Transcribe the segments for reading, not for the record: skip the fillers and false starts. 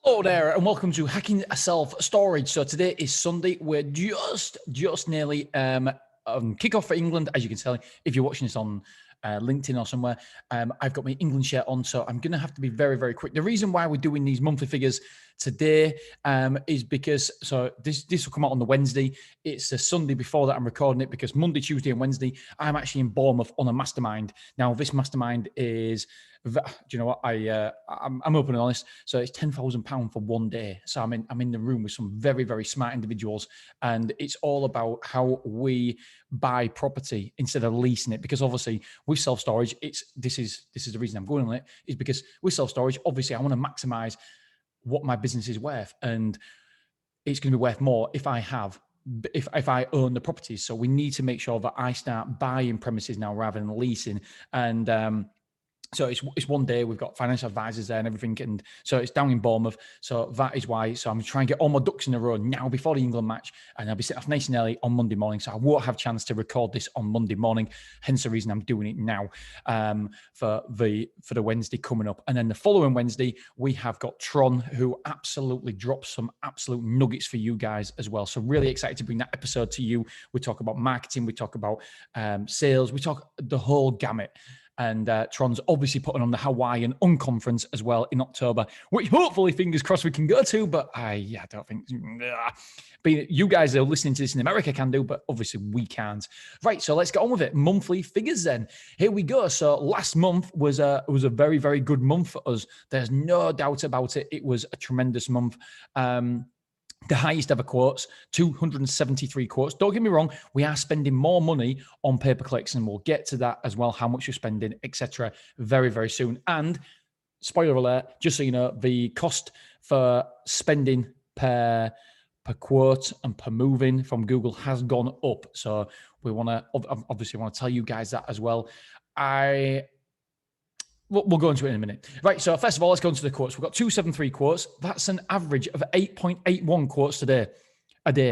Hello there, and welcome to Hacking Self-Storage. So today is Sunday. We're just nearly kickoff for England, as you can tell if you're watching this on LinkedIn or somewhere. I've got my England shirt on, so I'm going to have to be very, very quick. The reason why we're doing these monthly figures today is because, so this will come out on the Wednesday. It's a Sunday before that I'm recording it, because Monday, Tuesday, and Wednesday, I'm actually in Bournemouth on a mastermind. Now, this mastermind is, do you know what? I'm open and honest. So it's £10,000 for one day. So I'm in the room with some very, very smart individuals, and it's all about how we buy property instead of leasing it. Because obviously with self-storage, this is the reason I'm going on it, is because with self-storage, obviously I want to maximize what my business is worth, and it's going to be worth more if I own the properties. So we need to make sure that I start buying premises now rather than leasing. And so it's one day. We've got financial advisors there and everything, and so it's down in Bournemouth. So that is why. So I'm trying to get all my ducks in a row now before the England match, and I'll be sitting off nice and early on Monday morning. So I won't have a chance to record this on Monday morning. Hence the reason I'm doing it now for the Wednesday coming up. And then the following Wednesday we have got Tron, who absolutely drops some absolute nuggets for you guys as well. So really excited to bring that episode to you. We talk about marketing, we talk about sales, we talk the whole gamut. And Tron's obviously putting on the Hawaiian Unconference as well in October, which hopefully, fingers crossed, we can go to. But I don't think. But you guys are listening to this in America can do, but obviously we can't. Right, so let's get on with it. Monthly figures then. Here we go. So last month was a very, very good month for us. There's no doubt about it. It was a tremendous month. The highest ever quotes, 273 quotes. Don't get me wrong, we are spending more money on pay-per-clicks, and we'll get to that as well, how much you're spending, etc., very, very soon. And spoiler alert, just so you know, the cost for spending per quote and per moving from Google has gone up. So we obviously want to tell you guys that as well. We'll go into it in a minute. Right, so first of all, let's go into the quotes. We've got 273 quotes. That's an average of 8.81 quotes a day.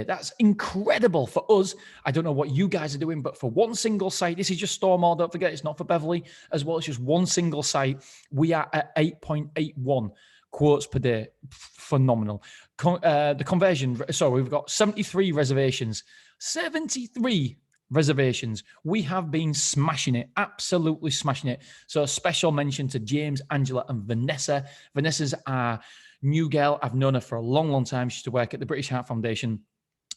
That's incredible for us. I don't know what you guys are doing, but for one single site, this is just Stormore, don't forget, it's not for Beverly as well. It's just one single site. We are at 8.81 quotes per day. Phenomenal. The conversion, we've got 73 reservations. 73 reservations. We have been smashing it, absolutely smashing it. So a special mention to James, Angela, and Vanessa. Vanessa's our new girl. I've known her for a long, long time. She used to work at the British Heart Foundation.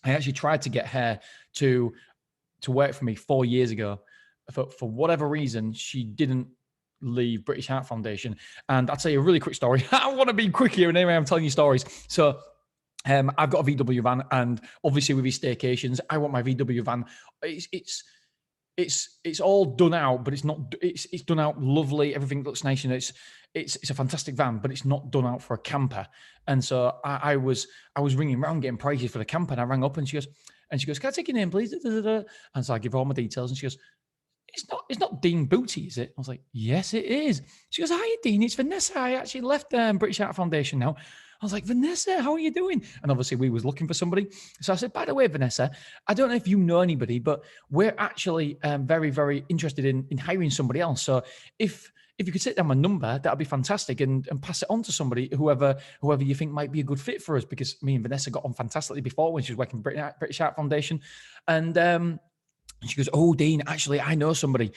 I actually tried to get her to work for me 4 years ago. For whatever reason, she didn't leave British Heart Foundation. And I'll tell you a really quick story. I want to be quick here, and anyway, I'm telling you stories. So I've got a VW van, and obviously with these staycations, I want my VW van. It's all done out, but it's not. It's done out lovely. Everything looks nice, and it's a fantastic van, but it's not done out for a camper. And so I was ringing around getting prices for the camper, and I rang up, and she goes, "Can I take your name, please?" And so I give her all my details, and she goes, It's not Dean Booty, is it? I was like, yes, it is. She goes, hi, Dean, it's Vanessa. I actually left British Heart Foundation now. I was like, Vanessa, how are you doing? And obviously we was looking for somebody. So I said, by the way, Vanessa, I don't know if you know anybody, but we're actually very, very interested in hiring somebody else. So if you could take down my number, that'd be fantastic, and pass it on to somebody, whoever you think might be a good fit for us, because me and Vanessa got on fantastically before when she was working for British Heart Foundation. And she goes, oh, Dean, actually, I know somebody.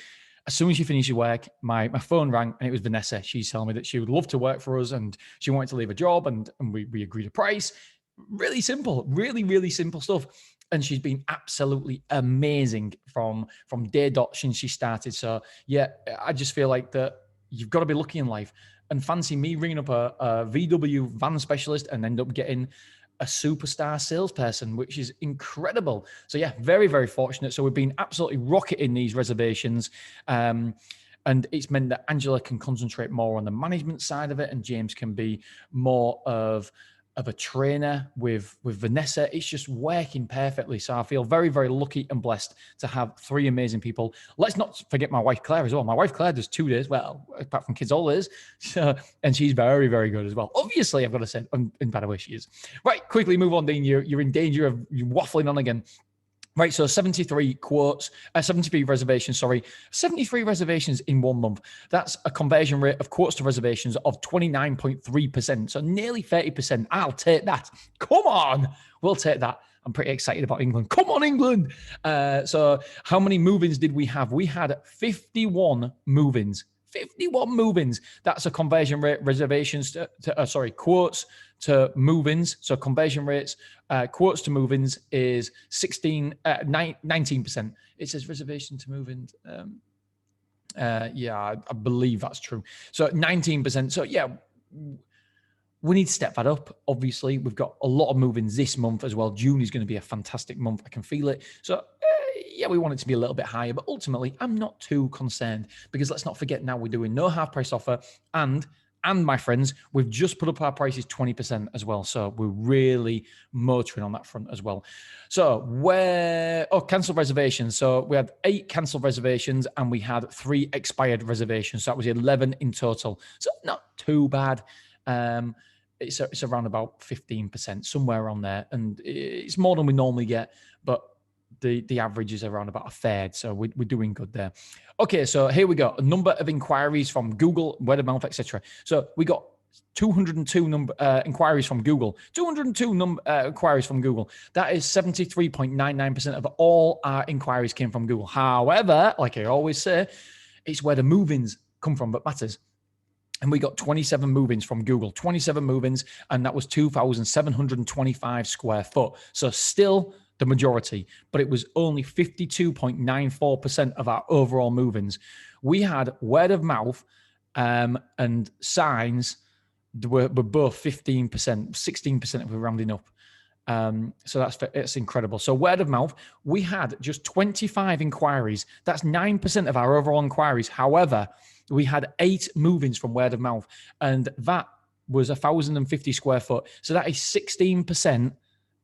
As soon as she finished work, my phone rang, and it was Vanessa. She's telling me that she would love to work for us, and she wanted to leave a job, and we agreed a price. Really simple, really, really simple stuff. And she's been absolutely amazing from day dot since she started. So, yeah, I just feel like that you've got to be lucky in life. And fancy me ringing up a VW van specialist and end up getting a superstar salesperson, which is incredible. So yeah, very, very fortunate. So we've been absolutely rocketing these reservations. And it's meant that Angela can concentrate more on the management side of it, and James can be more of a trainer with Vanessa. It's just working perfectly. So I feel very, very lucky and blessed to have three amazing people. Let's not forget my wife, Claire, as well. My wife, Claire, does 2 days. Well, apart from kids holidays. So, and she's very, very good as well. Obviously, I've got to say, and by the way, she is. Right, quickly move on, Dean. You're in danger of waffling on again. Right, so 73 quotes, 73 reservations, sorry, 73 reservations in 1 month. That's a conversion rate of quotes to reservations of 29.3%, so nearly 30%. I'll take that. Come on, we'll take that. I'm pretty excited about England. Come on, England. So how many move-ins did we have? We had 51 move-ins. 51 move-ins. That's a conversion rate, reservations quotes to move-ins. So conversion rates, quotes to move-ins is 19%. It says reservation to move-ins. I believe that's true. So 19%. So yeah, we need to step that up. Obviously, we've got a lot of move-ins this month as well. June is going to be a fantastic month. I can feel it. So we want it to be a little bit higher, but ultimately, I'm not too concerned because let's not forget now we're doing no half price offer and my friends, we've just put up our prices 20% as well. So we're really motoring on that front as well. So cancelled reservations. So we had 8 cancelled reservations and we had 3 expired reservations. So that was 11 in total. So not too bad. It's around about 15%, somewhere around there. And it's more than we normally get, but the average is around about a third. So we're doing good there. Okay, so here we go. A number of inquiries from Google, word of mouth, etc. So we got 202 inquiries from Google. 202 inquiries from Google. That is 73.99% of all our inquiries came from Google. However, like I always say, it's where the move-ins come from that matters. And we got 27 move-ins from Google, 27 move-ins, and that was 2,725 square foot. So still the majority, but it was only 52.94% of our overall move-ins. We had word of mouth and signs were both 15%, 16% if we're rounding up. So it's incredible. So word of mouth, we had just 25 inquiries. That's 9% of our overall inquiries. However, we had 8 move-ins from word of mouth, and that was 1,050 square foot. So that is 16%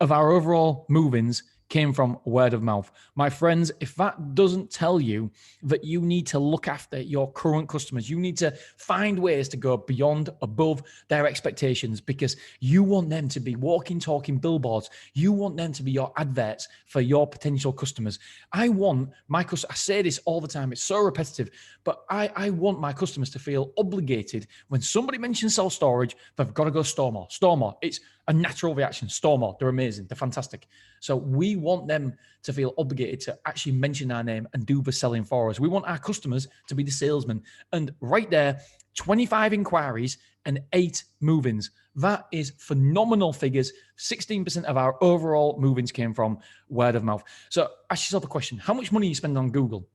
of our overall move-ins came from word of mouth. My friends, if that doesn't tell you that you need to look after your current customers, you need to find ways to go beyond, above their expectations, because you want them to be walking, talking billboards. You want them to be your adverts for your potential customers. I want my customers, I say this all the time, it's so repetitive, but I want my customers to feel obligated when somebody mentions self-storage, they've got to go store more. Store more. It's a natural reaction. Store more. They're amazing. They're fantastic. So we want them to feel obligated to actually mention our name and do the selling for us. We want our customers to be the salesman. And right there, 25 inquiries and 8 move-ins. That is phenomenal figures. 16% of our overall move-ins came from word of mouth. So ask yourself a question. How much money are you spending on Google?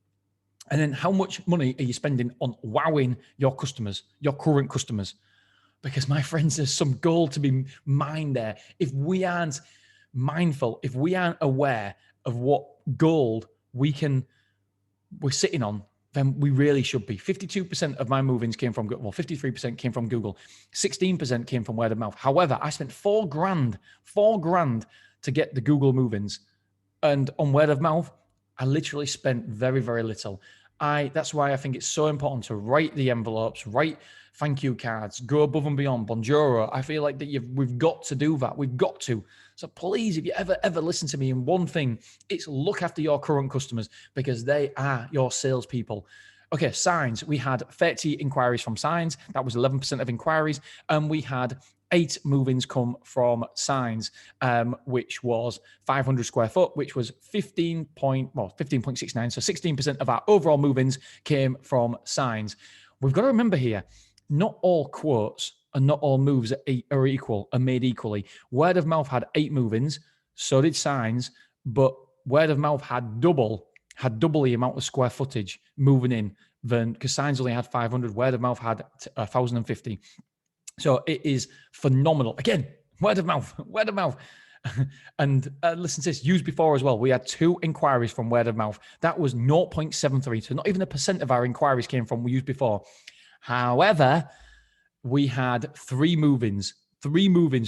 And then how much money are you spending on wowing your customers, your current customers? Because my friends, there's some gold to be mined there. If we aren't mindful, if we aren't aware of what gold we're sitting on, then we really should be. 52% of my move-ins came from Google. Well, 53% came from Google. 16% came from word of mouth. However, I spent $4,000 to get the Google move-ins. And on word of mouth, I literally spent very, very little. That's why I think it's so important to write the envelopes, write thank you cards, go above and beyond. Bonjoro. I feel like that we've got to do that. We've got to. So please, if you ever listen to me in one thing, it's look after your current customers because they are your salespeople. Okay, signs. We had 30 inquiries from signs. That was 11% of inquiries. And we had 8 move-ins come from signs, which was 500 square foot, which was 15.69. So 16% of our overall move-ins came from signs. We've got to remember here, not all quotes and not all moves are equal, are made equally. Word of mouth had 8 move-ins, so did signs, but word of mouth had double the amount of square footage moving in than, because signs only had 500, word of mouth had 1,050. So it is phenomenal. Again, word of mouth. And listen to this, used before as well. We had 2 inquiries from word of mouth. That was 0.73. So not even 1% of our inquiries came from used before. However, we had 3 move-ins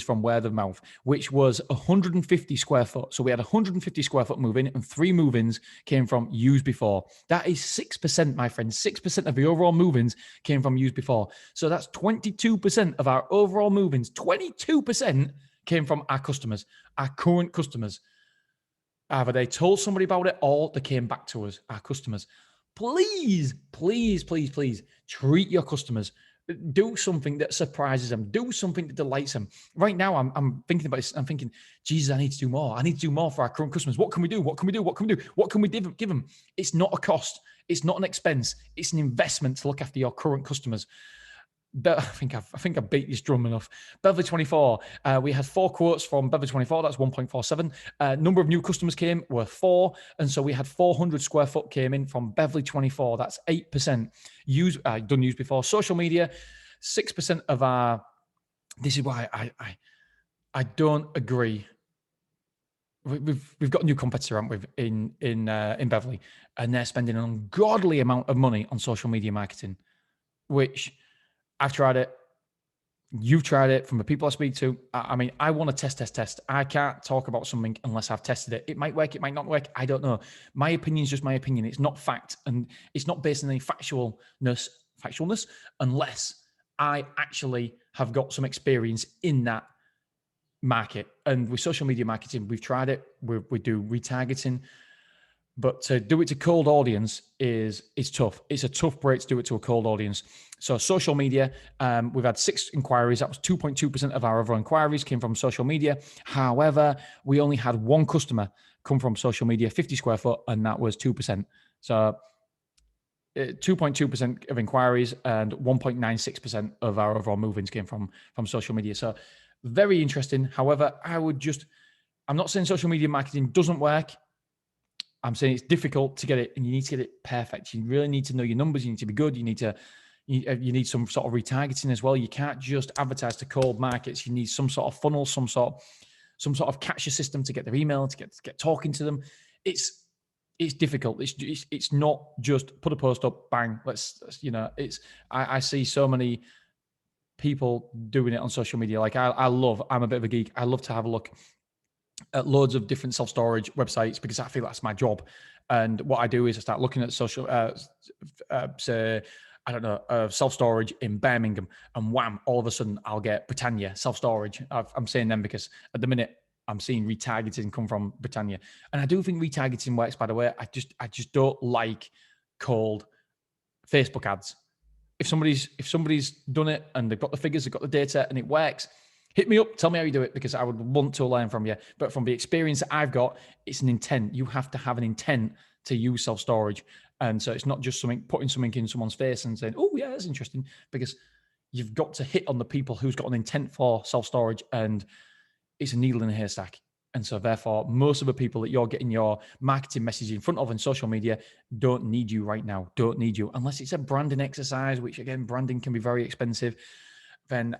from word of mouth, which was 150 square foot. So we had 150 square foot move-in and 3 move-ins came from used before. That is 6%, my friend. 6% of the overall move-ins came from used before. So that's 22% of our overall move-ins. 22% came from our customers, our current customers. Either they told somebody about it or they came back to us, our customers. Please, please, please, please treat your customers. Do something that surprises them. Do something that delights them. Right now, I'm thinking about this. I'm thinking, Jesus, I need to do more. I need to do more for our current customers. What can we do? What can we do? What can we do? What can we give them? It's not a cost. It's not an expense. It's an investment to look after your current customers. But I think I've beat this drum enough. Beverly 24. We had 4 quotes from Beverly 24. That's 1.47. Number of new customers came were 4, and so we had 400 square foot came in from Beverly 24. That's 8%. Done used before. Social media, 6% of our. This is why I don't agree. We've got a new competitor, haven't we, in Beverly, and they're spending an ungodly amount of money on social media marketing, which. I've tried it. You've tried it. From the people I speak to, I mean, I want to test. I can't talk about something unless I've tested it. It might work. It might not work. I don't know. My opinion is just my opinion. It's not fact, and it's not based on any factualness, unless I actually have got some experience in that market. And with social media marketing, we've tried it. We do retargeting. But to do it to cold audience is tough. It's a tough break to do it to a cold audience. So social media, we've had 6 inquiries. That was 2.2% of our overall inquiries came from social media. However, we only had 1 customer come from social media, 50 square foot, and that was 2%. So 2.2% of inquiries and 1.96% of our overall move-ins came from social media. So very interesting. However, I'm not saying social media marketing doesn't work. I'm saying it's difficult to get it, and you need to get it perfect. You really need to know your numbers. You need to be good. You need some sort of retargeting as well. You can't just advertise to cold markets. You need some sort of funnel, some sort of capture system to get their email, to get talking to them. It's difficult. It's not just put a post up, bang. I see so many people doing it on social media. Like I'm a bit of a geek. I love to have a look at loads of different self-storage websites because I feel that's my job. And what I do is I start looking at social, self-storage in Birmingham, and wham, all of a sudden I'll get Britannia self-storage. I'm saying them because at the minute I'm seeing retargeting come from Britannia. And I do think retargeting works, by the way. I just don't like cold Facebook ads. If somebody's done it and they've got the figures, they've got the data, and it works, hit me up, tell me how you do it, because I would want to learn from you. But from the experience that I've got, it's an intent. You have to have an intent to use self-storage. And so it's not just putting something in someone's face and saying, oh, yeah, that's interesting, because you've got to hit on the people who's got an intent for self-storage, and it's a needle in a haystack. And so therefore, most of the people that you're getting your marketing message in front of on social media don't need you right now, don't need you. Unless it's a branding exercise, which again, branding can be very expensive, then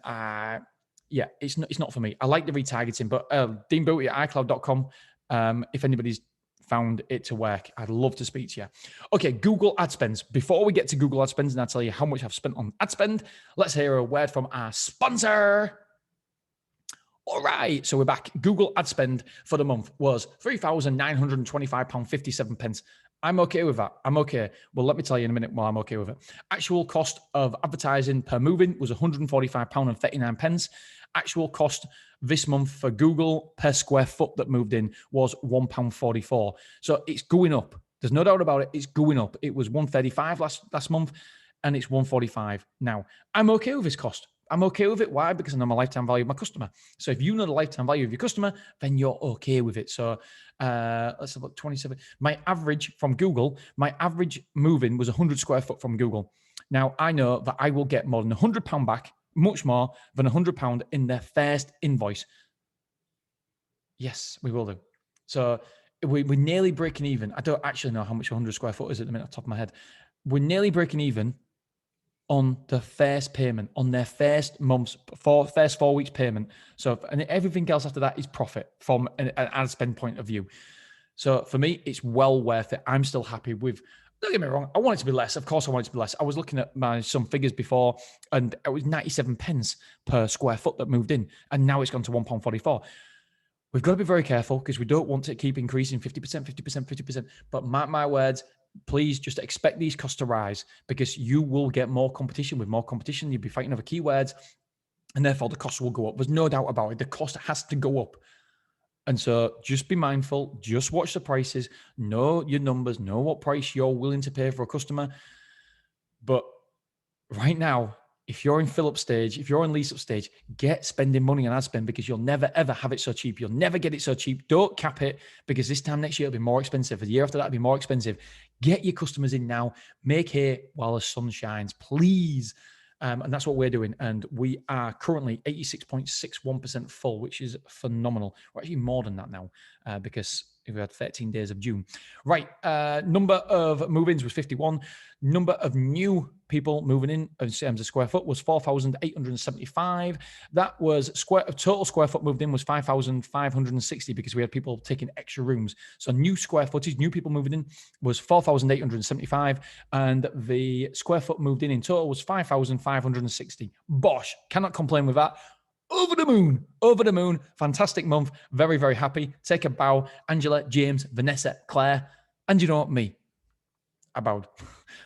it's not for me. I like the retargeting, but deanbooty@icloud.com. If anybody's found it to work, I'd love to speak to you. Okay, Google ad spends. Before we get to Google ad spends and I tell you how much I've spent on ad spend, let's hear a word from our sponsor. All right, so we're back. Google ad spend for the month was £3,925.57. I'm okay with that. I'm okay. Well, let me tell you in a minute why I'm okay with it. Actual cost of advertising per move-in was £145.39. Actual cost this month for Google per square foot that moved in was £1.44. So it's going up. There's no doubt about it. It's going up. It was £135 last month, and it's £145 now. I'm okay with this cost. I'm okay with it. Why? Because I know my lifetime value of my customer. So if you know the lifetime value of your customer, then you're okay with it. So let's have a look, 27. My average from Google, my average move-in was 100 square foot from Google. Now, I know that I will get more than £100 back, much more than £100 in their first invoice. Yes, we will do. So we're nearly breaking even. I don't actually know how much 100 square foot is at the minute off the top of my head. We're nearly breaking even on the first payment, on their first month's, first 4 weeks payment. So, and everything else after that is profit from an ad spend point of view. So for me, it's well worth it. I'm still happy with, don't get me wrong, I want it to be less. Of course I want it to be less. I was looking at some figures before, and it was 97 pence per square foot that moved in. And now it's gone to £1.44. We've got to be very careful because we don't want to keep increasing 50%, 50%, 50%. But mark my words, please just expect these costs to rise, because you will get more competition. With more competition, you'll be fighting over keywords, and therefore the cost will go up. There's no doubt about it. The cost has to go up. And so just be mindful, just watch the prices, know your numbers, know what price you're willing to pay for a customer. But right now, if you're in fill up stage, if you're in lease up stage, get spending money on ad spend, because you'll never ever have it so cheap. You'll never get it so cheap. Don't cap it, because this time next year it'll be more expensive. The year after that it'll be more expensive. Get your customers in now. Make hay while the sun shines, please. And that's what we're doing. And we are currently 86.61% full, which is phenomenal. We're actually more than that now, because we had 13 days of June. Right. Number of move-ins was 51. Number of new people moving in terms of square foot was 4,875. That was total square foot moved in was 5,560, because we had people taking extra rooms. So new square footage, new people moving in was 4,875, and the square foot moved in total was 5,560. Bosh, cannot complain with that. Over the moon. Fantastic month. Very, very happy. Take a bow. Angela, James, Vanessa, Claire, and you know what, me. I bowed.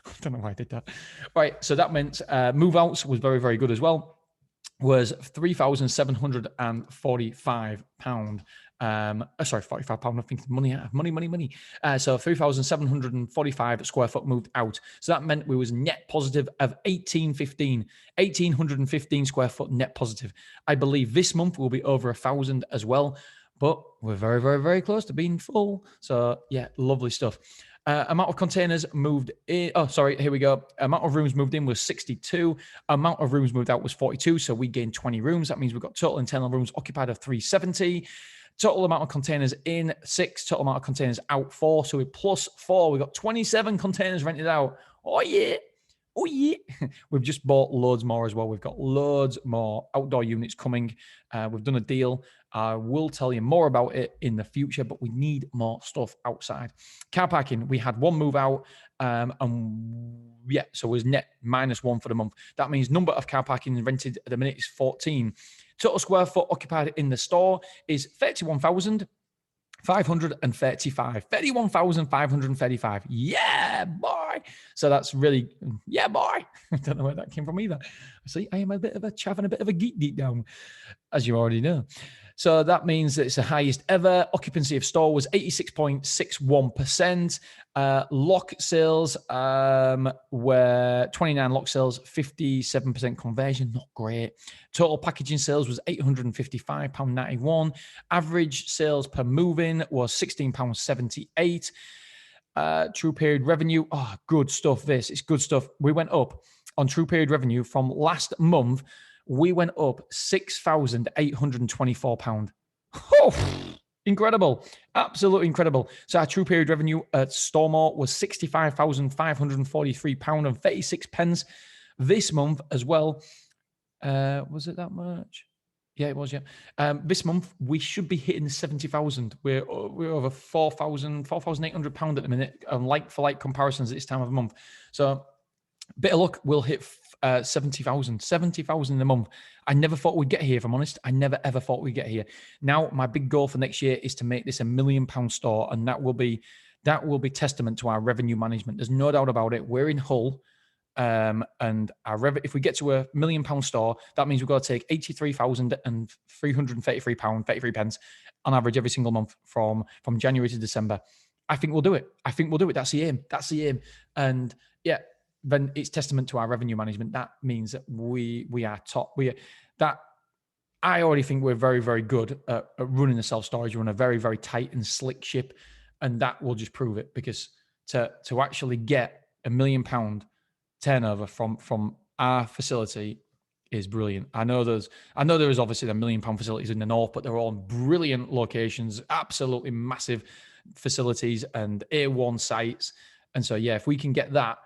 I don't know why I did that. Right. So that meant move outs was very, very good as well. Was £3,745. Sorry, £45. I think money. So 3,745 square foot moved out. So that meant we was net positive of 1,815 square foot net positive. I believe this month will be over 1,000 as well, but we're very, very, very close to being full. So yeah, lovely stuff. Amount of containers moved in. Oh, sorry. Here we go. Amount of rooms moved in was 62. Amount of rooms moved out was 42. So we gained 20 rooms. That means we've got total internal rooms occupied of 370. Total amount of containers in 6. Total amount of containers out 4. So we plus 4. We got 27 containers rented out. Oh yeah. Oh yeah. We've just bought loads more as well. We've got loads more outdoor units coming. We've done a deal. I will tell you more about it in the future, but we need more stuff outside. Car parking, we had one move out, and yeah, so it was net -1 for the month. That means number of car parking rented at the minute is 14. Total square foot occupied in the store is 31,535. 31,535. Yeah, boy. So that's really, yeah, boy. I don't know where that came from either. See, I am a bit of a chav and a bit of a geek deep down, as you already know. So that means that it's the highest ever. Occupancy of store was 86.61%. Lock sales were 29 lock sales, 57% conversion, not great. Total packaging sales was £855.91. Average sales per move-in was £16.78. True period revenue, good stuff this. It's good stuff. We went up on true period revenue from last month. We went up £6,824. Oh, incredible. Absolutely incredible. So our true period revenue at Stormore was £65,543.36. This month as well. Was it that much? Yeah, it was, yeah. This month, we should be hitting 70,000. We're over £4,800 at the minute on like-for-like comparisons at this time of the month. So bit of luck, we'll hit 70,000 in a month. I never thought we'd get here, if I'm honest. I never, ever thought we'd get here. Now, my big goal for next year is to make this £1 million store, and that will be testament to our revenue management. There's no doubt about it. We're in Hull, and if we get to £1 million store, that means we've got to take £83,333.33 on average every single month from January to December. I think we'll do it. That's the aim. And yeah, then it's testament to our revenue management. That means that we are top. I already think we're very, very good at running the self-storage. We run a very, very tight and slick ship, and that will just prove it, because to actually get £1 million turnover from our facility is brilliant. I know there is obviously the £1 million facilities in the north, but they're all in brilliant locations, absolutely massive facilities and A1 sites. And so, yeah, if we can get that,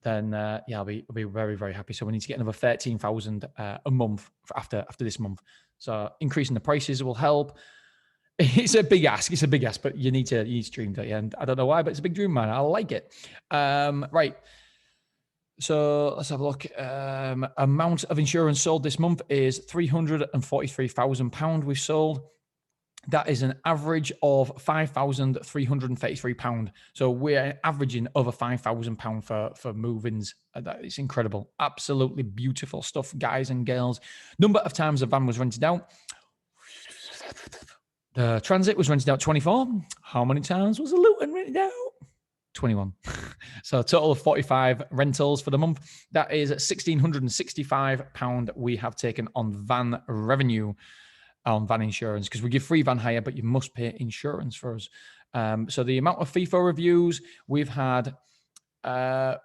then I'll be very, very happy. So we need to get another 13,000 a month after this month. So increasing the prices will help. It's a big ask. But you need to dream that. And I don't know why, but it's a big dream, man. I like it. Right. So let's have a look. Amount of insurance sold this month is £343,000 we've sold. That is an average of £5,333. So we're averaging over £5,000 for move-ins. That is incredible. Absolutely beautiful stuff, guys and girls. Number of times a van was rented out. The Transit was rented out 24. How many times was the Luton rented out? 21. So a total of 45 rentals for the month. That is £1,665 we have taken on van revenue, on van insurance, because we give free van hire, but you must pay insurance for us. So the amount of FIFA reviews, we've had 4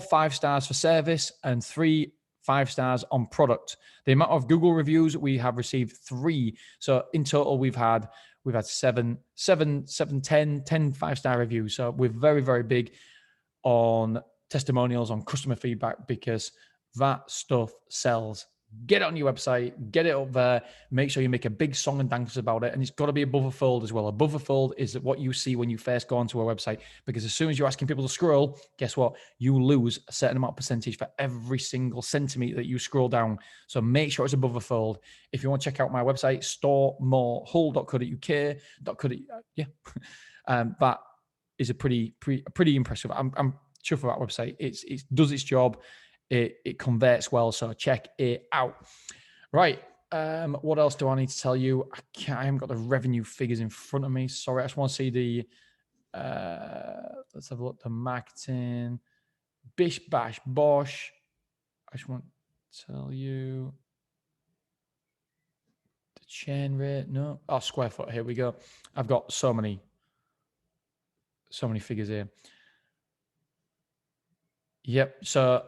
5 stars for service and 3 5 stars on product. The amount of Google reviews, we have received 3. So in total, we've had 10 5-star reviews. So we're very, very big on testimonials, on customer feedback, because that stuff sells. Get it on your website, get it up there, make sure you make a big song and dance about it. And it's got to be above a fold as well. Above a fold is what you see when you first go onto a website, because as soon as you're asking people to scroll, guess what? You lose a certain amount of percentage for every single centimeter that you scroll down. So make sure it's above a fold. If you want to check out my website, storemorehull.co.uk, that is a pretty impressive. I'm chuffed with that website. It does its job. It converts well, so check it out. Right. What else do I need to tell you? I haven't got the revenue figures in front of me. Sorry, I just want to see the. Let's have a look. The marketing, bish bash bosh. I just want to tell you the churn rate. No, square foot. Here we go. I've got so many figures here. Yep. So,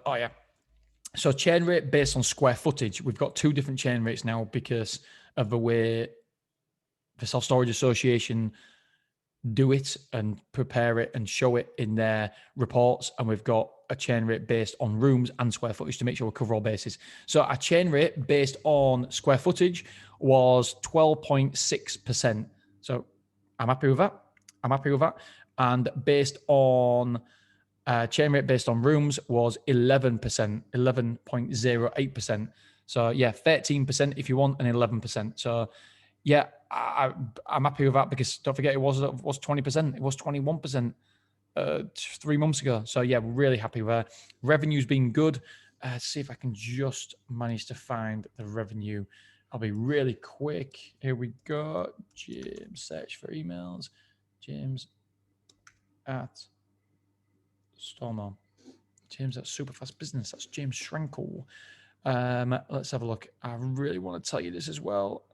So churn rate based on square footage. We've got 2 different churn rates now because of the way the Self-Storage Association do it and prepare it and show it in their reports. And we've got a churn rate based on rooms and square footage to make sure we cover all bases. So our churn rate based on square footage was 12.6%. So I'm happy with that. And based on churn rate based on rooms was 11%, 11.08%. So yeah, 13% if you want, and 11%. So yeah, I'm happy with that, because don't forget it was 20%. It was 21% 3 months ago. So yeah, really happy with that. Revenue's been good. See if I can just manage to find the revenue. I'll be really quick. Here we go. James, search for emails. James at Stormo. James at Superfast Business. That's James Schrenkel. Let's have a look. I really want to tell you this as well.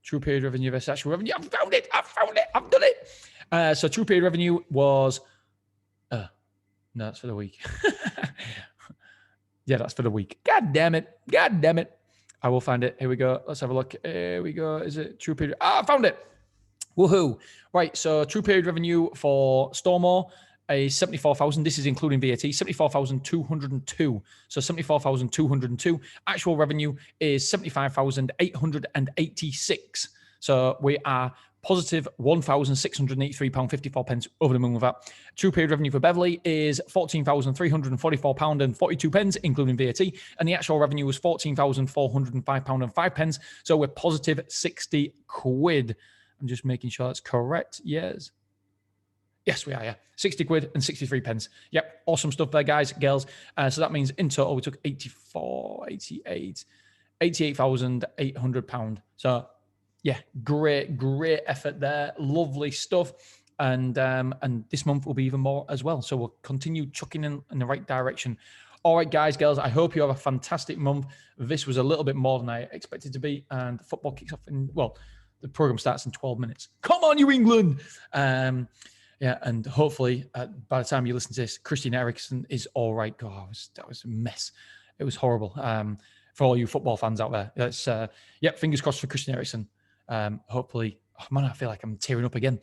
True period revenue versus actual revenue. I found it. I've done it. So true period revenue was... no, that's for the week. Yeah, that's for the week. God damn it. I will find it. Here we go. Let's have a look. Here we go. Is it true period? I found it. Woohoo. Right. So true period revenue for Stormore is 74,000. This is including VAT, 74,202. So 74,202. Actual revenue is 75,886. So we are positive £1,683.54 over the moon with that. True period revenue for Beverley is £14,344.42, including VAT. And the actual revenue was £14,405.05. So we're positive 60 quid. I'm just making sure that's correct. Yes, we are, yeah. 60 quid and 63 pence. Yep, awesome stuff there, guys, girls. So that means in total we took 88,800 pound. So yeah, great effort there. Lovely stuff. And this month will be even more as well. So we'll continue chucking in the right direction. All right, guys, girls, I hope you have a fantastic month. This was a little bit more than I expected to be. And football kicks off the program starts in 12 minutes. Come on, you England. Yeah, and hopefully by the time you listen to this, Christian Eriksen is all right. God, that was a mess. It was horrible. For all you football fans out there, that's fingers crossed for Christian Eriksen. Hopefully, I feel like I'm tearing up again.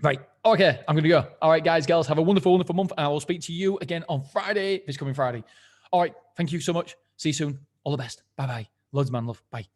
Right, okay, I'm gonna go. All right, guys, girls, have a wonderful month, and I will speak to you again on Friday, this coming Friday. All right, thank you so much. See you soon. All the best. Bye bye. Loads of man love. Bye.